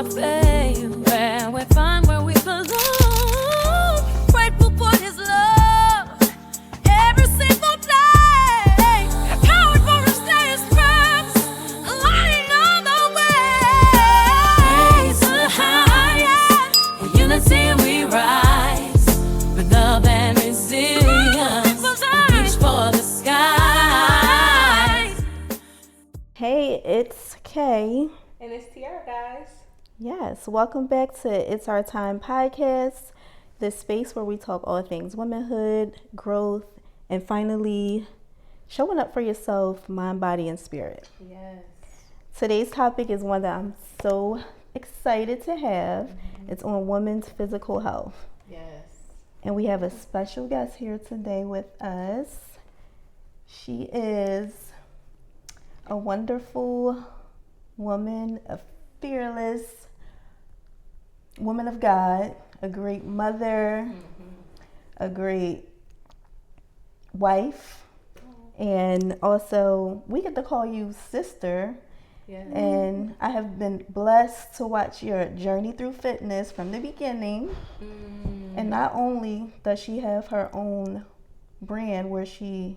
our faith, where we find where we belong. Grateful for his love every single day. Empowered for his days past, lighting on the way. Raise to the heights, in unity we rise, with love and resilience, reach for the skies. Hey, it's Kay. And it's Tiara, guys. Yes, welcome back to It's Our Time podcast, the space where we talk all things womanhood, growth, and finally showing up for yourself, mind, body, and spirit. Yes. Today's topic is one that I'm so excited to have. It's on women's physical health. Yes. And we have a special guest here today with us. She is a wonderful woman, a fearless woman of God, a great mother, a great wife, and also we get to call you sister. Yes. And I have been blessed to watch your journey through fitness from the beginning. And not only does she have her own brand where she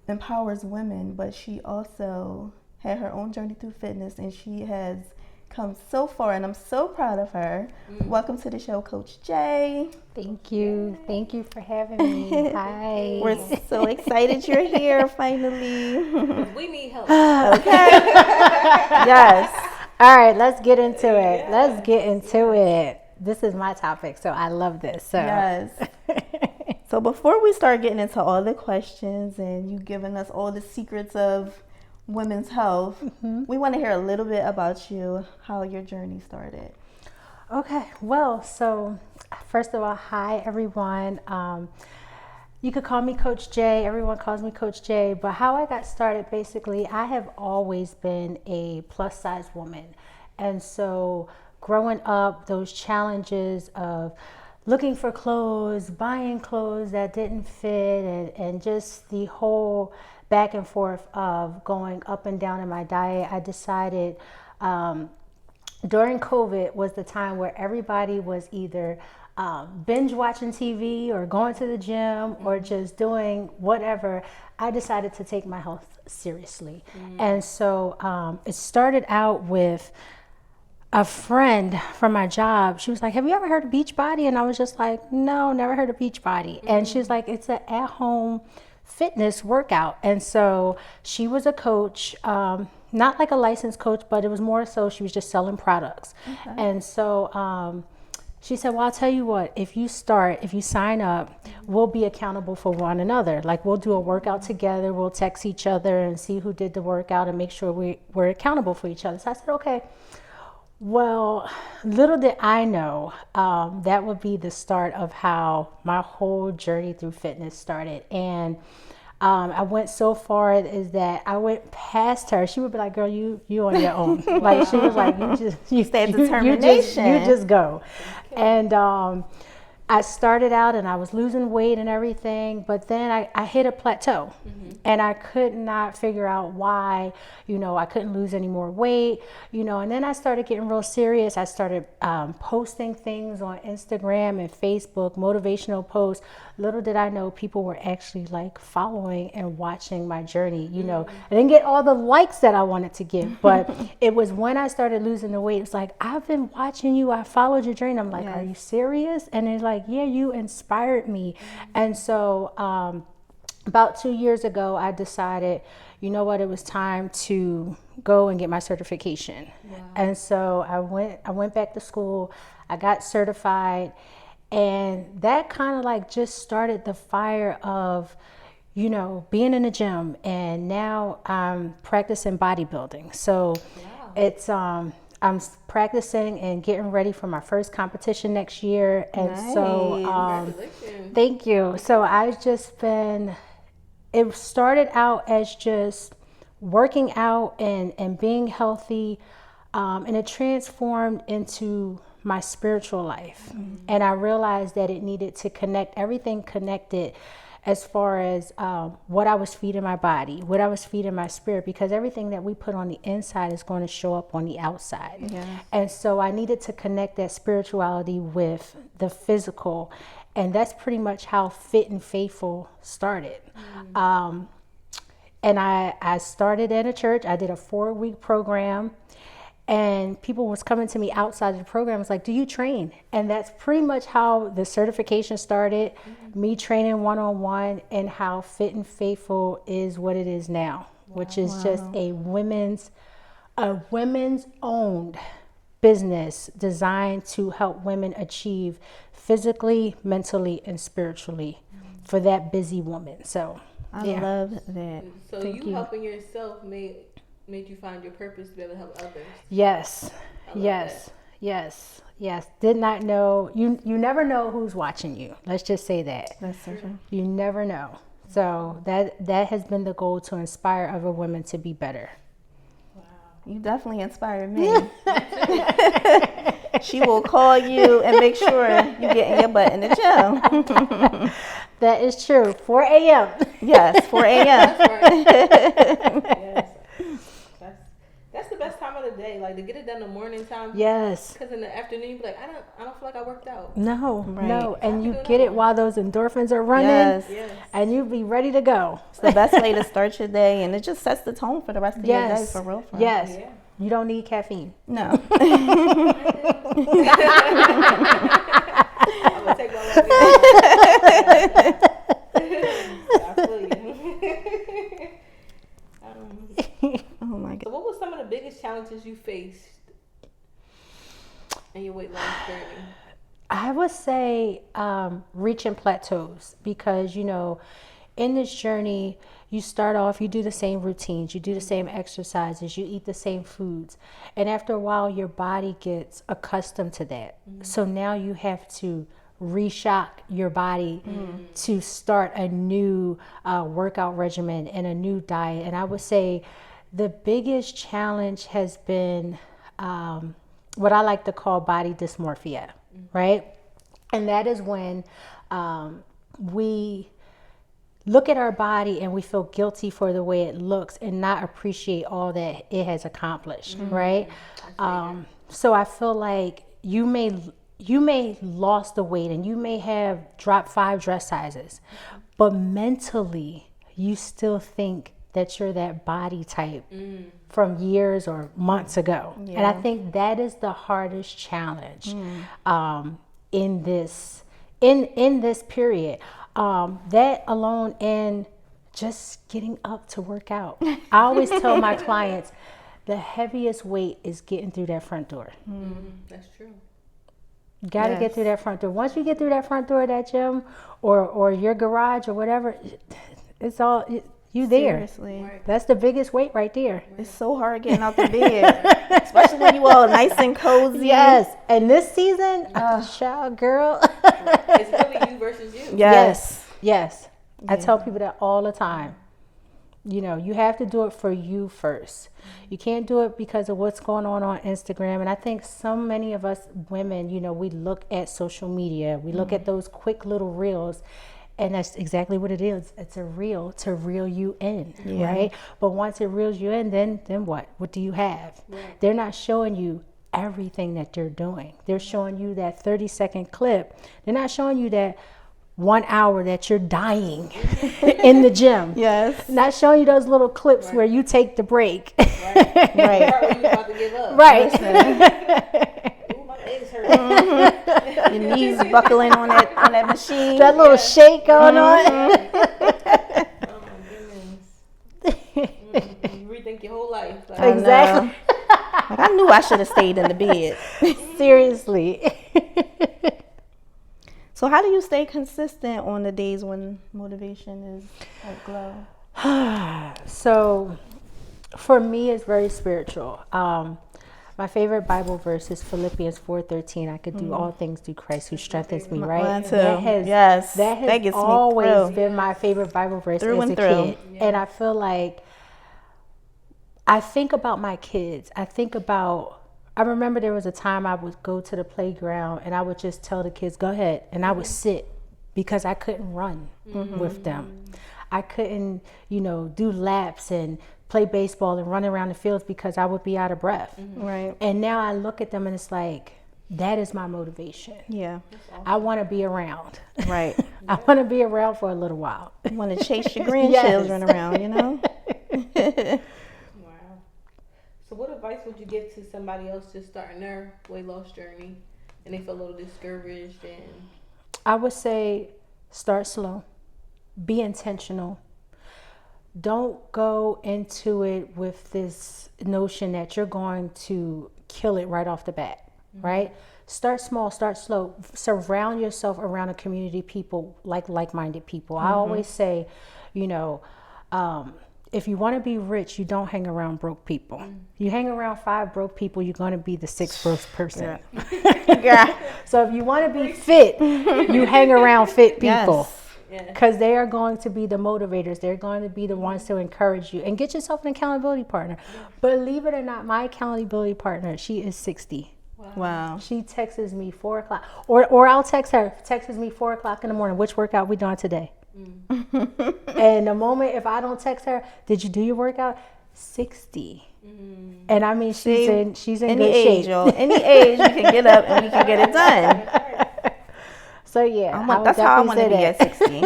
empowers women, but she also had her own journey through fitness, and she has come so far, and I'm so proud of her. Welcome to the show, Coach Jay. Thank you. Thank you for having me. Hi. We're so excited you're here finally. We need help. Okay. Yes. All right, let's get into it. Let's get into it. This is my topic, so I love this. So. Yes. So before we start getting into all the questions and you giving us all the secrets of women's health, we want to hear a little bit about you, how your journey started. Okay, well, so first of all, hi everyone. You could call me Coach J. Everyone calls me Coach J. But how I got started, basically, I have always been a plus size woman. And so growing up, those challenges of looking for clothes, buying clothes that didn't fit, and just the whole back and forth of going up and down in my diet, I decided during COVID was the time where everybody was either binge watching TV or going to the gym or just doing whatever. I decided to take my health seriously. And so it started out with a friend from my job. She was like, have you ever heard of Beachbody? And I was just like, no, never heard of Beachbody. And she was like, it's an at-home fitness workout. And so she was a coach, not like a licensed coach, but it was more so she was just selling products. Okay. And so she said, well, I'll tell you what, if you sign up, we'll be accountable for one another. Like, we'll do a workout together, we'll text each other and see who did the workout and make sure we're accountable for each other. So I said, okay. Well, little did I know that would be the start of how my whole journey through fitness started. And I went so far as that I went past her. She would be like, girl, you on your own. Like, she was like, you had determination. You just go. Okay. And I started out and I was losing weight and everything, but then I hit a plateau. And I could not figure out why, I couldn't lose any more weight, and then I started getting real serious. I started posting things on Instagram and Facebook, motivational posts. Little did I know people were actually like following and watching my journey, I didn't get all the likes that I wanted to get, but it was when I started losing the weight. It's like, I've been watching you. I followed your journey. I'm like, yes. Are you serious? And it's like, yeah, you inspired me. And so, about 2 years ago, I decided, you know what, it was time to go and get my certification. Wow. And so I went back to school, I got certified, and that kind of like just started the fire of, being in the gym. And now I'm practicing bodybuilding. So it's, I'm practicing and getting ready for my first competition next year. And nice. So, thank you. So I've just been, it started out as just working out and being healthy, and it transformed into my spiritual life. And I realized that it needed to connect, everything connected. as far as what I was feeding my body, what I was feeding my spirit, because everything that we put on the inside is going to show up on the outside. Yeah. And so I needed to connect that spirituality with the physical. And that's pretty much how Fit and Faithful started. And I started in a church. I did a 4-week program. And people was coming to me outside of the program. It's like, do you train? And that's pretty much how the certification started, me training one-on-one, and how Fit and Faithful is what it is now, which is just a women's owned business designed to help women achieve physically, mentally, and spiritually for that busy woman. So I love that. So Thank you you. helping yourself made you find your purpose to be able to help others. yes, that. yes. Did not know. You never know who's watching you. Let's just say that. That's so true. You never know. So that has been the goal, to inspire other women to be better. You definitely inspired me. She will call you and make sure you getting your butt in the gym. That is true. 4 a.m. Yes, 4 a.m. That's right. Yes. That's the best time of the day. Like, to get it done in the morning time. Yes. Because in the afternoon you be like, I don't feel like I worked out. No, Right. no. And you do get that it one. while those endorphins are running. Yes. Yes. And you be ready to go. It's the best way to start your day, and it just sets the tone for the rest of your day, Yes. for real. Yes. Yeah. You don't need caffeine. No. I'm gonna take my love. I feel you. Oh my So God. what was some of the biggest challenges you faced in your weight loss journey? I would say reaching plateaus, because, in this journey, you start off, you do the same routines, you do the same exercises, you eat the same foods. And after a while, your body gets accustomed to that. So now you have to reshock your body to start a new workout regimen and a new diet. And I would say the biggest challenge has been what I like to call body dysmorphia, right? And that is when we look at our body and we feel guilty for the way it looks and not appreciate all that it has accomplished, right? So I feel like you may lost the weight and you may have dropped 5 dress sizes, but mentally you still think that you're that body type from years or months ago. Yeah. And I think that is the hardest challenge in this period. That alone, and just getting up to work out. I always tell my clients, the heaviest weight is getting through that front door. That's true. You got to get through that front door. Once you get through that front door of that gym or your garage or whatever, it's all you there. Seriously. Right. That's the biggest weight right there. It's so hard getting out the bed, especially when you all nice and cozy. Yes. And this season, child girl. It's really you versus you. Yes. Yes. I tell people that all the time. You have to do it for you first. You can't do it because of what's going on Instagram. And I think so many of us women, we look at social media. We look at those quick little reels. And that's exactly what it is. It's a reel to reel you in, right? But once it reels you in, then what? What do you have? Right. They're not showing you everything that they're doing. They're showing you that 30-second clip. They're not showing you that 1 hour that you're dying in the gym. Yes. Not showing you those little clips where you take the break. Right. Right. Part where you about to give up. Right. Ooh, my legs hurt. Your knees buckling on that machine. That little shake going on. Oh my goodness. You rethink your whole life. Like, I know. Exactly. Like, I knew I should have stayed in the bed. Seriously. So how do you stay consistent on the days when motivation is like low? So for me, it's very spiritual. My favorite Bible verse is Philippians 4:13. I could do all things through Christ who strengthens me, right? Mine too. That has That gets me always through. been my favorite Bible verse Through as and a through. kid. And I feel like I think about my kids. I remember there was a time I would go to the playground and I would just tell the kids, go ahead. And I would sit because I couldn't run with them. I couldn't, do laps and play baseball and run around the fields because I would be out of breath. Right. And now I look at them and it's like, that is my motivation. Yeah. I want to be around. Right. I want to be around for a little while. You want to chase your grandchildren around, Wow. So what advice would you give to somebody else just starting their weight loss journey and they feel a little discouraged? And I would say start slow. Be intentional. Don't go into it with this notion that you're going to kill it right off the bat, right? Start small, start slow. Surround yourself around a community of people, like-minded people. I always say, if you want to be rich, you don't hang around broke people. You hang around 5 broke people, you're going to be the 6th broke person. Yeah. So if you want to be fit, you hang around fit people. Yes. Because they are going to be the motivators. They're going to be the ones to encourage you. And get yourself an accountability partner. Believe it or not, my accountability partner, she is 60. Wow. She texts me 4 o'clock. Or I'll text her. Texts me 4 o'clock in the morning. Which workout we doing today? And the moment if I don't text her, did you do your workout? 60. And I mean, she's in Any good age, shape. y'all. Any age, you can get up and we can get it done. So yeah, That's how I want to be at 60.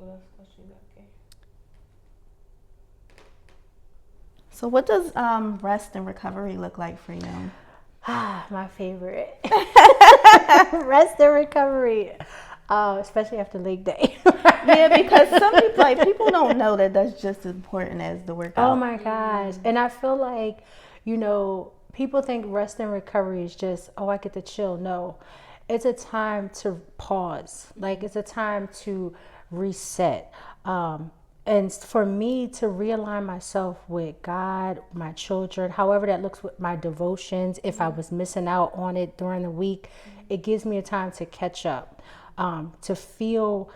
what else question you got? Okay. So what does rest and recovery look like for you? My favorite. Rest and recovery. Especially after leg day. Yeah, because some people don't know that that's just as important as the workout. Oh my gosh. And I feel like, people think rest and recovery is just, I get to chill. No, it's a time to pause. Like it's a time to reset. And for me to realign myself with God, my children, however that looks with my devotions, if I was missing out on it during the week, it gives me a time to catch up, to feel,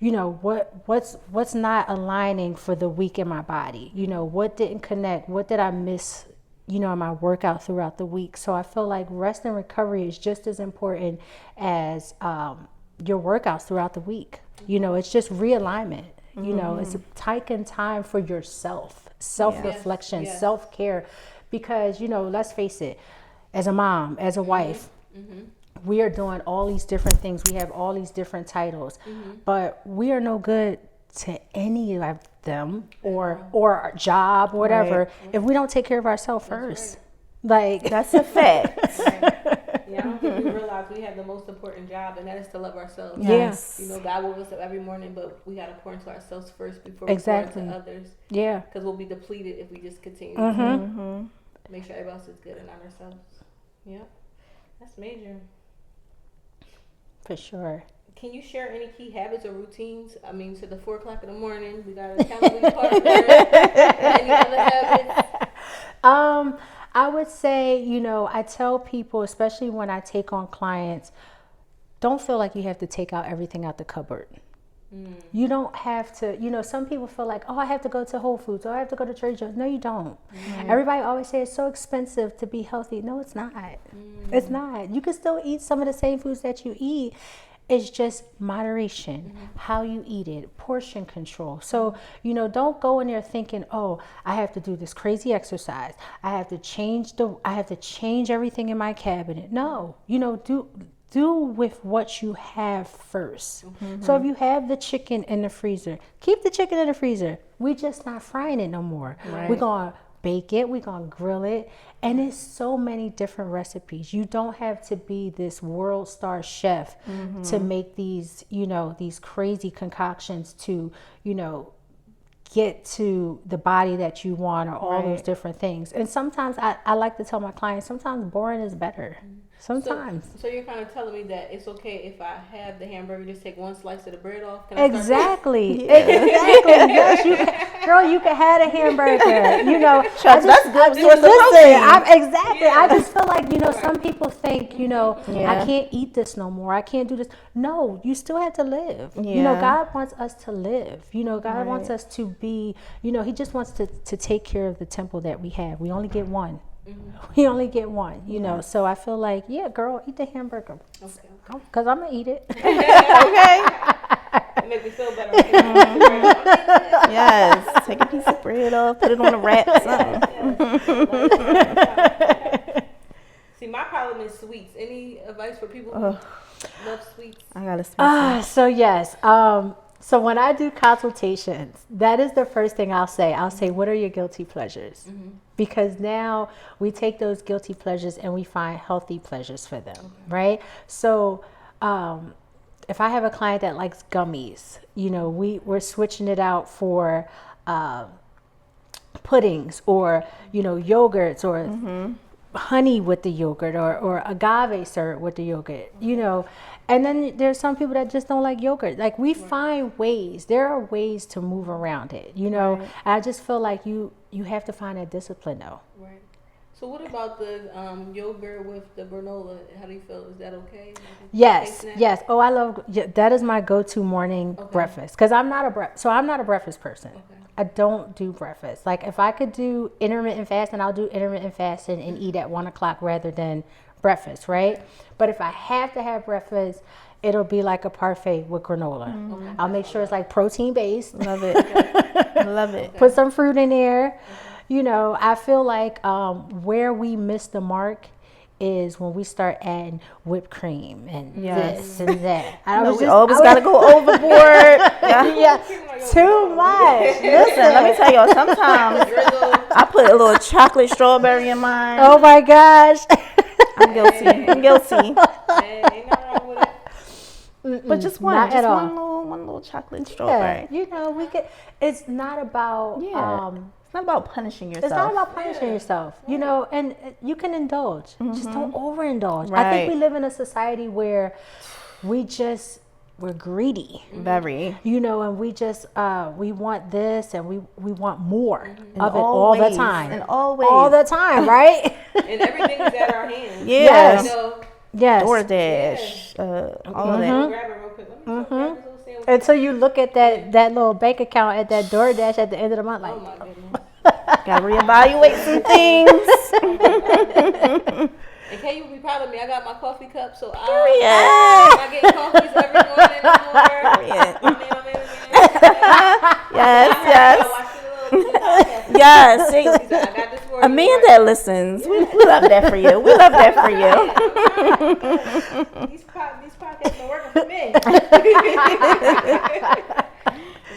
what's not aligning for the week in my body. What didn't connect? What did I miss, in my workout throughout the week? So I feel like rest and recovery is just as important as your workouts throughout the week. It's just realignment. It's taking time for yourself, self-reflection, self-care, because, let's face it, as a mom, as a wife, we are doing all these different things. We have all these different titles, but we are no good to any of them or our job, whatever, if we don't take care of ourselves first. Like That's a fact. Yeah, I don't think we realize we have the most important job, and that is to love ourselves. Yes. God will wake us up every morning, but we got to pour into ourselves first before we pour into others. Yeah. Because we'll be depleted if we just continue to make sure everybody else is good and not ourselves. Yeah, that's major. For sure. Can you share any key habits or routines? I mean, to the 4 o'clock in the morning, we got an accountability partner. Any other habits? I would say, I tell people, especially when I take on clients, don't feel like you have to take out everything out the cupboard. You don't have to, some people feel like, I have to go to Whole Foods or I have to go to Trader Joe's. No, you don't. Everybody always says it's so expensive to be healthy. No, it's not. It's not. You can still eat some of the same foods that you eat. It's just moderation, how you eat it, portion control. So, don't go in there thinking, I have to do this crazy exercise. I have to change everything in my cabinet. No, do with what you have first. So if you have the chicken in the freezer, keep the chicken in the freezer. We just not frying it no more. We're going to bake it, we're going to grill it. And it's so many different recipes. You don't have to be this world star chef to make these, these crazy concoctions to, get to the body that you want or all those different things. And sometimes I like to tell my clients, sometimes boring is better. Sometimes. So you're kind of telling me that it's okay if I have the hamburger, just take one slice of the bread off? Can Exactly. Yes, you can have a hamburger. That's good. Exactly. I just feel like, some people think, I can't eat this no more. I can't do this. No, you still have to live. God wants us to live. God wants us to be, he just wants to take care of the temple that we have. We only get one. We only get one, you know. So I feel like, yeah, girl, eat the hamburger. Okay. Because I'm going to eat it. Okay. It makes me feel better. Yes. Take a piece of bread off, put it on a wrap, something. See, my problem is sweets. Any advice for people who love sweets? I got a sweet So yes. So when I do consultations, that is the first thing I'll say. I'll say, what are your guilty pleasures? Because now we take those guilty pleasures and we find healthy pleasures for them, right? So if I have a client that likes gummies, you know, we're switching it out for puddings or, you know, yogurts or honey with the yogurt or agave syrup with the yogurt, you know. And then there's some people that just don't like yogurt. Like we find ways. There are ways to move around it, you know. Right. I just feel like you have to find that discipline though. Right. So what about the yogurt with the granola? How do you feel? Is that okay? Yes, yes. Oh, I love that. Is my go-to morning breakfast because I'm not a breakfast person. Okay. I don't do breakfast. Like if I could do intermittent fasting, I'll do intermittent fasting and eat at 1 o'clock rather than breakfast, right? Okay. But if I have to have breakfast, it'll be like a parfait with granola. Okay. I'll make sure it's like protein based. Love it. Love it. Put some fruit in there. You know, I feel like where we miss the mark is when we start adding whipped cream and this and that. We always got to go overboard. Yeah, too much. Listen, let me tell y'all, sometimes I put a little chocolate strawberry in mine. Oh my gosh. I'm guilty. I'm guilty. Ain't nothing wrong with it. But just one. Not Just at all. one little chocolate strawberry. Yeah, you know, it's not about It's not about punishing yourself. it's not about punishing yourself, you know, and you can indulge. Just don't overindulge. I Right. think we live in a society where we're greedy. Very. You know, and we just we want this and we want more of it all all the ways. time. In all ways. All the time, right? And everything is at our hands. Yes. You know, Yes. DoorDash. All of that. grab it real quick. Let me grab this little sandwich. Until you look at that little bank account at that DoorDash at the end of the month, like, Oh my goodness. Gotta reevaluate some things. And can you be proud of me? I got my coffee cup, so I'm Period. not getting coffees every morning anymore. Yes, yes. Yes. A man that listens. We love that for you. We love that for you. These podcasts been working for me.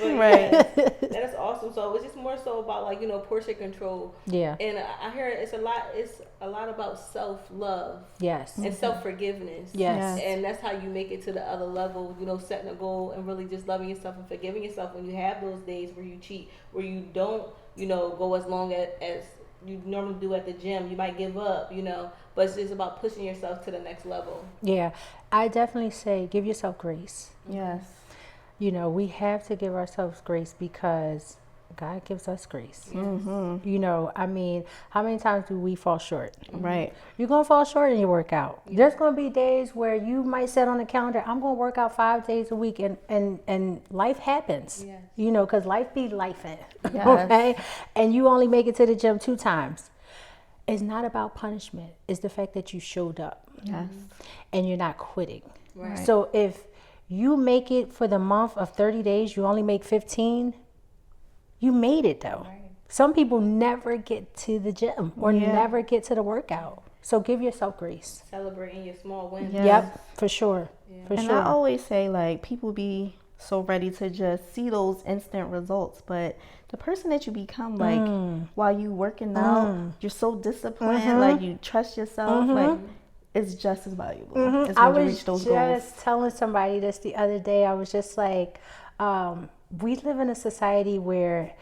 But Right. that is awesome. So it's just more so about like, you know, portion control. yeah, And I hear it's a lot about self-love yes, and self-forgiveness. yes. And that's how you make it to the other level, you know, setting a goal and really just loving yourself and forgiving yourself when you have those days where you cheat, where you don't, you know, go as long as you normally do at the gym. You might give up, you know, but it's just about pushing yourself to the next level. Yeah, I definitely say give yourself grace. Yes. You know, we have to give ourselves grace because God gives us grace. Mm-hmm. You know, I mean, how many times do we fall short? Right. You're going to fall short in your workout. There's going to be days where you might set on the calendar, I'm going to work out 5 days a week, and life happens. Yes. You know, because life be lifing. Yes. Okay? And you only make it to the gym 2 times. It's not about punishment. It's the fact that you showed up. Yes. And you're not quitting. Right. So if you make it for the month of 30 days, you only make 15, you made it though. Right. Some people never get to the gym or Yeah. never get to the workout. So give yourself grace. Celebrating your small wins. Yeah. Yep, for sure. Yeah. For And sure. I always say, like, people be so ready to just see those instant results, but the person that you become, like, while you working out, you're so disciplined, like, you trust yourself, like, it's just as valuable. It's I when you was reach those just goals. telling somebody this the other day. I was just like, we live in a society where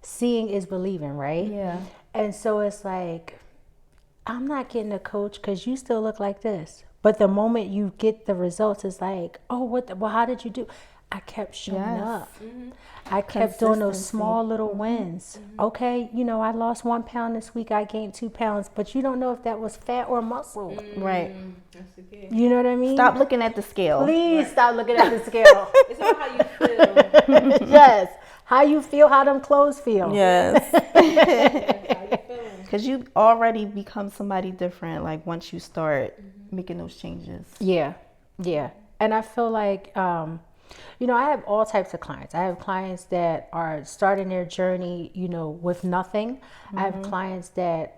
seeing is believing, right? Yeah. And so it's like, I'm not getting a coach because you still look like this. But the moment you get the results, it's like, oh, well, how did you do? I kept showing Yes. up. I kept doing those Consistency. small little wins. Okay, you know, I lost 1 pound this week. I gained 2 pounds, but you don't know if that was fat or muscle. Right. That's the key. You know what I mean? Stop looking at the scale. Please stop looking at the scale. It's about how you feel. Yes. How you feel, how them clothes feel. Yes. How you feeling. Because you already become somebody different, like, once you start making those changes. Yeah. And I feel like, you know, I have all types of clients. I have clients that are starting their journey, you know, with nothing. I have clients that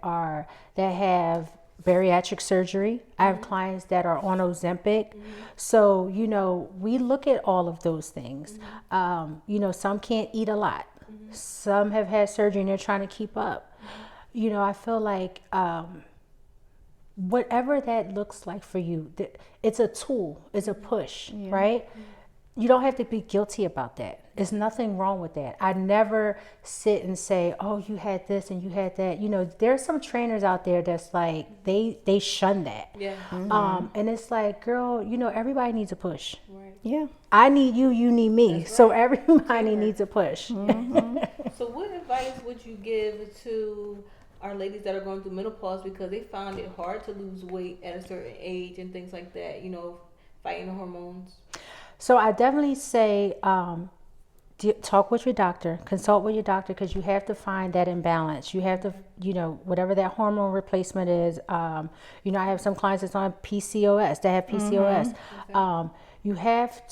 have bariatric surgery. I have clients that are on Ozempic. So, you know, we look at all of those things. You know, some can't eat a lot. Some have had surgery and they're trying to keep up. You know, I feel like whatever that looks like for you, it's a tool, it's a push, right? You don't have to be guilty about that. There's nothing wrong with that. I never sit and say, oh, you had this and you had that. You know, there's some trainers out there that's like, they shun that. Yeah. And it's like, girl, you know, everybody needs a push. Right. Yeah. I need you, you need me. That's So right. everybody needs a push. So what advice would you give to our ladies that are going through menopause because they find it hard to lose weight at a certain age and things like that, you know, fighting the hormones? So I definitely say, talk with your doctor, consult with your doctor, because you have to find that imbalance. You have to, you know, whatever that hormone replacement is. You know, I have some clients that's on PCOS, that have PCOS. Okay. You have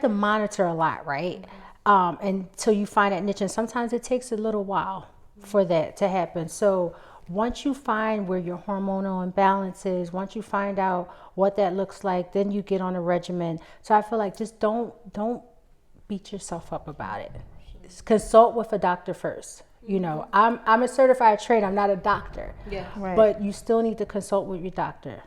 to monitor a lot, right? Until you find that niche, and sometimes it takes a little while for that to happen. So once you find where your hormonal imbalance is, once you find out what that looks like, then you get on a regimen. So I feel like just don't beat yourself up about it. Consult with a doctor first. You know, I'm a certified trainer. I'm not a doctor. Yeah. Right. But you still need to consult with your doctor.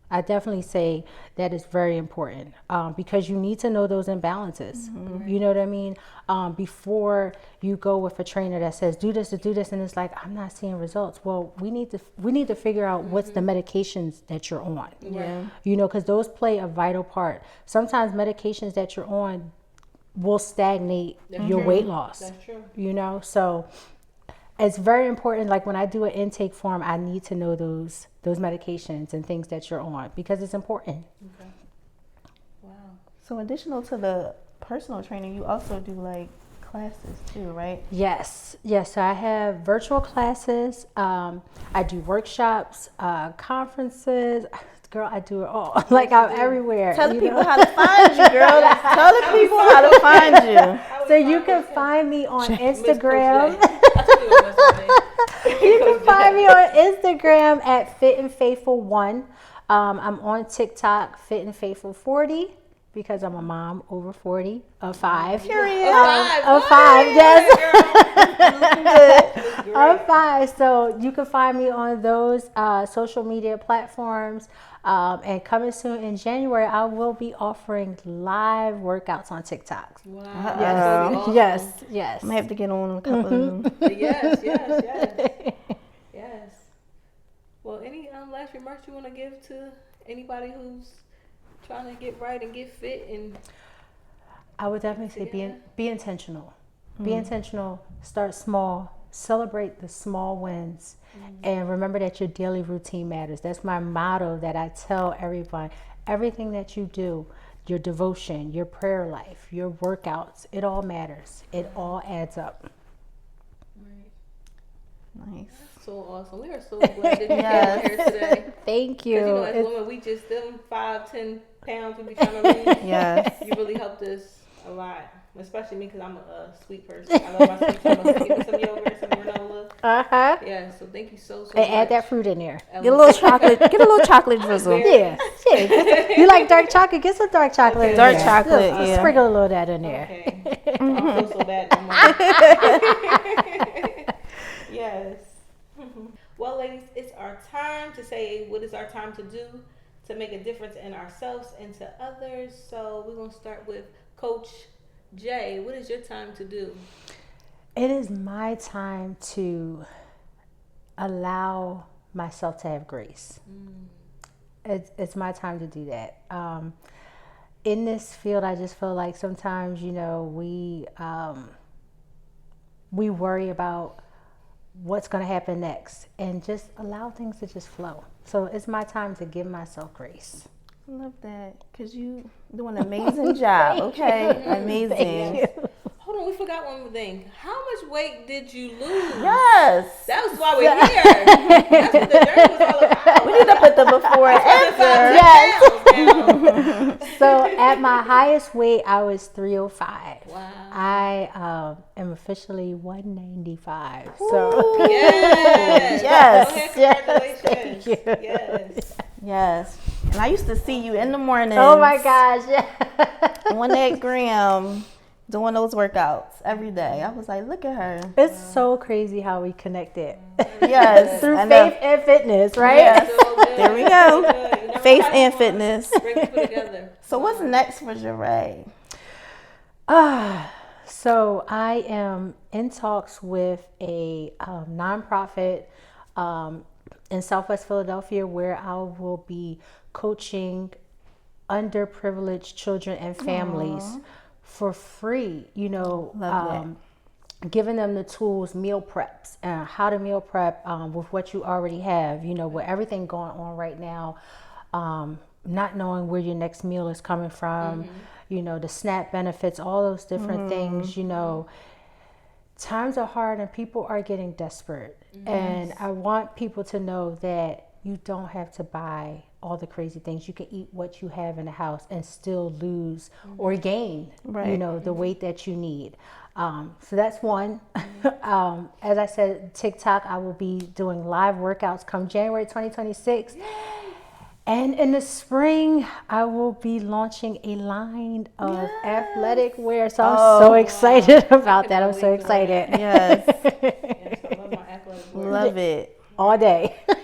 I definitely say that is very important because you need to know those imbalances. You know what I mean? Before you go with a trainer that says do this, and it's like I'm not seeing results. Well, we need to figure out what's the medications that you're on. Yeah. You know, because those play a vital part. Sometimes medications that you're on will stagnate your weight loss. That's true. You know, so it's very important. Like when I do an intake form, I need to know those medications and things that you're on because it's important. Okay. Wow. So additional to the personal training, you also do like classes too, right? Yes. So I have virtual classes. I do workshops, conferences. Girl, I do it all. Like I'm everywhere. Tell the you people know? how to find you, girl. Tell the people how to find you. So you can find me on Instagram. You You can find me on Instagram at Fit and Faithful 1. I'm on TikTok, Fit and Faithful 40, because I'm a mom over 40 of 5. Period. Of 5, yes. Of 5. So you can find me on those social media platforms. And coming soon in January, I will be offering live workouts on TikTok. Wow. Uh-oh. That's Yes. I might have to get on a couple of them. awesome. Yes. Well, any last remarks you want to give to anybody who's trying to get right and get fit and I would definitely say together? be intentional. Be intentional. Start small. Celebrate the small wins. And remember that your daily routine matters. That's my motto that I tell everyone. Everything that you do, your devotion, your prayer life, your workouts, it all matters. It all adds up. Nice. so awesome. We are so glad that you came Yes. on here today. Thank you. Because, you know, as women, we just them 5-10 pounds we be trying to lose. Yes. You really helped us a lot, especially me because I'm a sweet person. I love my sweet stuff. Give me some yogurt, some granola. Uh-huh. Yeah, so thank you so much. And add that fruit in there. Get a little chocolate. Get a little chocolate drizzle. Yeah. You like dark chocolate? Get some dark chocolate. Okay. in Dark there. chocolate, Just yeah. Sprinkle a little of that in there. Okay. I don't feel so bad no more. Yes. Well, ladies, it's our time to say what is our time to do to make a difference in ourselves and to others. So we're going to start with Coach Jay. What is your time to do? It is my time to allow myself to have grace. It's my time to do that. In this field, I just feel like sometimes, you know, we worry about what's going to happen next and just allow things to just flow. So it's my time to give myself grace. I love that because you do an amazing job. Okay, amazing. Thank you. Hold on, we forgot one people think, how much weight did you lose? Yes. That was why we're here. That's what the journey was all about. We need to put the before and after. Yes. So at my highest weight, I was 305. Wow. I am officially 195. So Yes. Yes. Go ahead, Yes. congratulations. Thank you. Yes. Yes. And I used to see you in the morning. oh my gosh, yeah. On that gram, doing those workouts every day. I was like, look at her. It's so crazy how we connected. Yes. Through I know. faith and fitness, right? Yes. So good. There we So go. good. You never Faith have and one. fitness. Bring people together. So what's next for Jeray? So I am in talks with a nonprofit in Southwest Philadelphia where I will be coaching underprivileged children and families for free, Love giving them the tools, meal preps, how to meal prep with what you already have, with everything going on right now, not knowing where your next meal is coming from, the SNAP benefits, all those different things, times are hard and people are getting desperate. And I want people to know that you don't have to buy all the crazy things. You can eat what you have in the house and still lose or gain, the weight that you need. So that's one. As I said, TikTok, I will be doing live workouts come January 2026. And in the spring, I will be launching a line of athletic wear. So I'm so excited about that. I'm so excited. Yes. Yes, I love my athletic work. Love it. All day. Yes.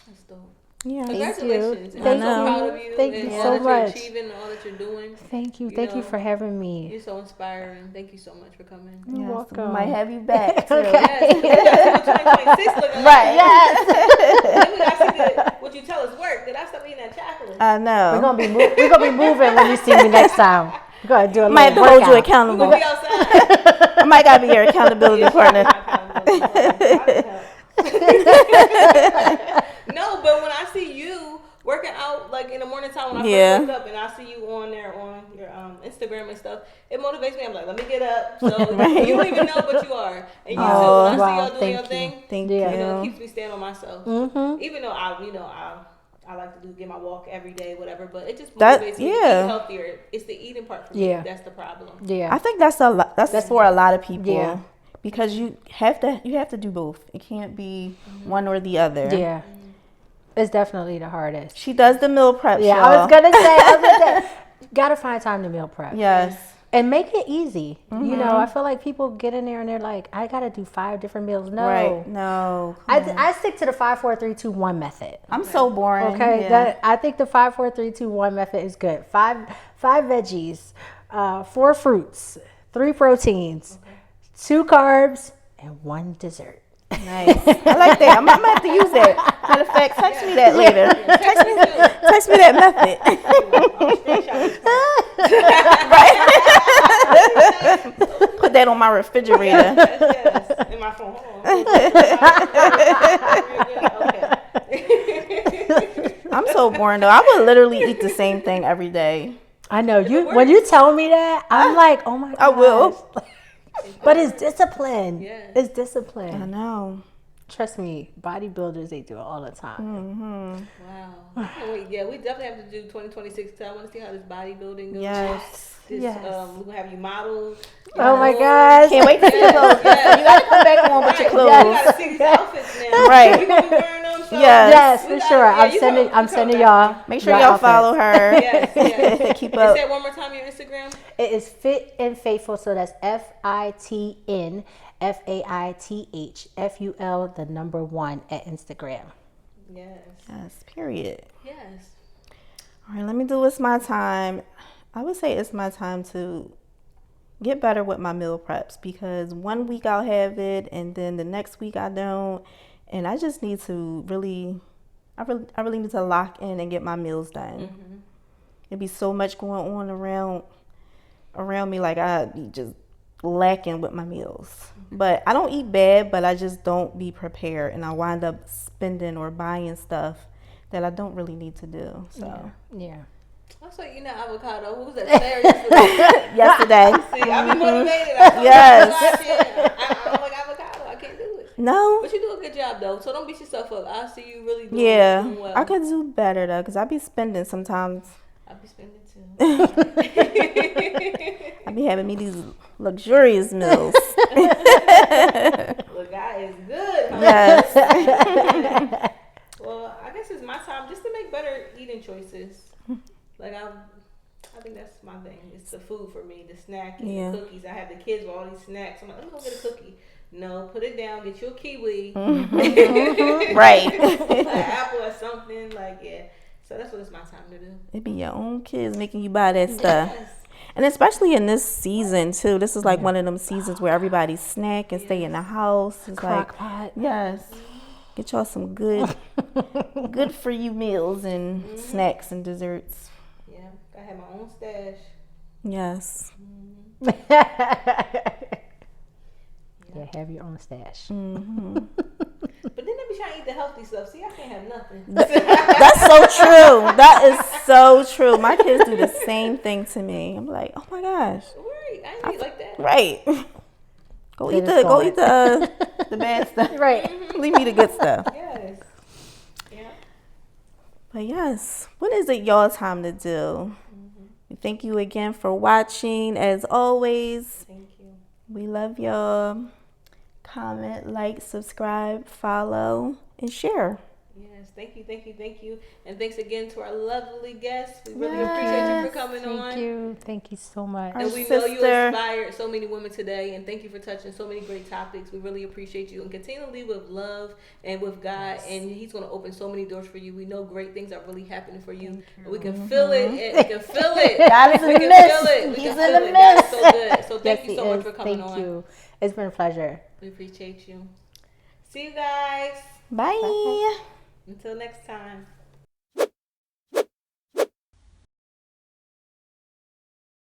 That's dope. Yeah. Congratulations. Thank I'm so you. proud of you. Thank and you all so that much. You're achieving and all that you're doing. Thank you. You Thank you know, for having me. You're so inspiring. Thank you so much for coming. You're Yes, welcome. we might have you back too. Okay. Yes, 2026 looking Right. like. Yes. Then we gotta see what you tell us work. Did I stop eating that chocolate? I know. We're gonna be moving when you see me next time. We're gonna do a Might have to little hold you workout. We're accountable. gonna be outside. I might gotta be your accountability partner. No, but when I see you working out like in the morning time when I Yeah. first wake up and I see you on there on your Instagram and stuff, it motivates me. I'm like, let me get up. So Right. you don't even know, but you are. And you Oh, too. When I wow, see y'all doing thank your you. thing, Thank Yeah. you know, it you. keeps me staying on myself. Even though I like to get my walk every day, whatever. But it just That- motivates me to yeah. eat healthier. It's the eating part for me. Yeah. That's the problem. Yeah. I think that's a lot. That's for a lot of people. Yeah. Because you have to do both. It can't be one or the other. Yeah. It's definitely the hardest. She does the meal prep. Yeah, y'all. I was gonna say, gotta find time to meal prep. Yes. And make it easy. I feel like people get in there and they're like, I gotta do 5 different meals. No. Right. No. Come on. I stick to the 5, 4, 3, 2, 1 method. I'm so boring. Okay, Yeah. I think the 5, 4, 3, 2, 1 method is good. Five veggies, 4 fruits, 3 proteins, 2 carbs, and 1 dessert. Nice. I like that. I'm gonna have to use that. Matter of fact, text me that later. Text me that method. Right. Put that on my refrigerator. Yes. In my phone. Okay. I'm so boring though. I would literally eat the same thing every day. I know you. When you tell me that, I'm like, oh my god. I will. But it's discipline. Yeah. It's I discipline. know. Trust me, bodybuilders, they do it all the time. Wow. Yeah, we definitely have to do 2026. I want to see how this bodybuilding goes. Yes. This, Yes. we're gonna have you model. Oh my gosh. Can't wait to see your clothes. Yes. You gotta come back on with your You clothes. gotta see these outfits now. Right. We gonna be wearing them. So Yes. Yes, we for gotta- sure. yeah, I'm you sending. come- I'm you come sending back. y'all. Make sure your y'all outfits. follow her. Yes, yes. Keep And up. say it one more time, your Instagram. It is Fit and Faithful. So that's FITN FAITHFUL the number 1 at Instagram. Yes. Yes. Period. Yes. All right. Let me do. It's my time. I would say it's my time to get better with my meal preps because one week I'll have it and then the next week I don't, and I just need to really need to lock in and get my meals done. It'd be so much going on around me, like I be just lacking with my meals. But I don't eat bad, but I just don't be prepared, and I wind up spending or buying stuff that I don't really need to do. So Yeah. I saw you know avocado. Who was that? Sarah yesterday. Yesterday. See, I be motivated. I I'm like avocado. I can't do it. No. But you do a good job though. So don't beat yourself up. I see you really doing, doing well. I could do better though, because I be spending sometimes. I be spending too. I be having me these luxurious meals. Look, God is good. Huh? Yes. Well, I guess it's my time just to make better eating choices. Like I think that's my thing. It's the food for me, the snack and the cookies. I have the kids with all these snacks. I'm like, let me go get a cookie. No, put it down. Get you a kiwi. Right. An apple or something. Like, yeah. So that's what it's my time to do. It be your own kids making you buy that stuff. Yes. And especially in this season too. This is like one of them seasons where everybody snack and stay in the house. It's Crock pot. yes. Get y'all some good for you meals and snacks and desserts. Yeah, I have my own stash. Yes. Yeah, have your own stash. But then they be trying to eat the healthy stuff. See, I can't have nothing. That's so true. That is so true. My kids do the same thing to me. I'm like, oh my gosh. Right, I ain't eat like that. Right. Go eat the bad stuff. Right. Leave me the good stuff. Yes. Yeah. But yes, what is it y'all time to do? Thank you again for watching. As always, Thank you. we love y'all. Comment, like, subscribe, follow, and share. Yes, thank you. And thanks again to our lovely guests. We really appreciate you for coming on. Thank you so much. And we know you inspired so many women today, and thank you for touching so many great topics. We really appreciate you, and continue to lead with love and with God, and He's going to open so many doors for you. We know great things are really happening for you. We can feel it. We can feel it. God is in the midst. He's in the midst. God's so good. So thank you so much for coming on. Thank you. It's been a pleasure. We appreciate you. See you guys. Bye. Until next time.